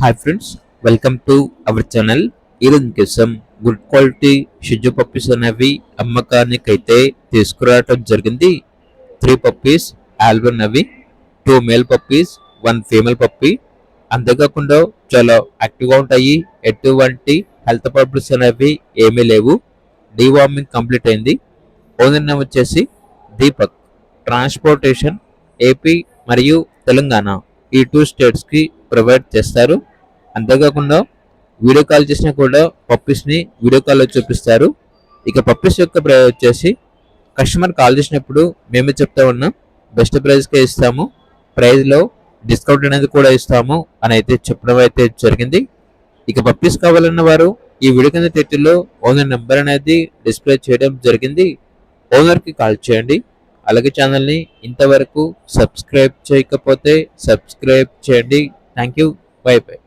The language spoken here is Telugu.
Hi friends, welcome to our channel. ఈరోజు కోసం గుడ్ క్వాలిటీ షిజు పప్పీస్ అనేవి అమ్మకానికి అయితే తీసుకురావడం జరిగింది. 3 పప్పీస్ ఆల్బన్ అవి, 2 మేల్ పప్పీస్, 1 ఫీమేల్ పప్పీ. అంతేకాకుండా చాలా యాక్టివ్గా ఉంటాయి. ఎటువంటి హెల్త్ ప్రాబ్లమ్స్ అనేవి ఏమీ లేవు. డీవార్మింగ్ కంప్లీట్ అయింది. ఓనర్ నేమ్ వచ్చేసి దీపక్. ట్రాన్స్పోర్టేషన్ ఏపీ మరియు తెలంగాణ ఈ 2 స్టేట్స్కి ప్రొవైడ్ చేస్తారు. అంతేకాకుండా వీడియో కాల్ చేసినా కూడా పప్పీస్ని వీడియో కాల్లో చూపిస్తారు. ఇక పప్పీస్ యొక్క ప్రైస్ వచ్చేసి కస్టమర్ కాల్ చేసినప్పుడు మేమే చెప్తా ఉన్నాం, బెస్ట్ ప్రైస్కే ఇస్తాము, ప్రైస్లో డిస్కౌంట్ అనేది కూడా ఇస్తాము అని అయితే చెప్పడం అయితే జరిగింది. ఇక పప్పీస్ కావాలన్న వారు ఈ వీడియో కింద టైటిల్లో ఓనర్ నెంబర్ అనేది డిస్ప్లే చేయడం జరిగింది. ఓనర్కి కాల్ చేయండి. అలాగే ఛానల్ని ఇంతవరకు సబ్స్క్రైబ్ చేయకపోతే సబ్స్క్రైబ్ చేయండి. Thank you. By by.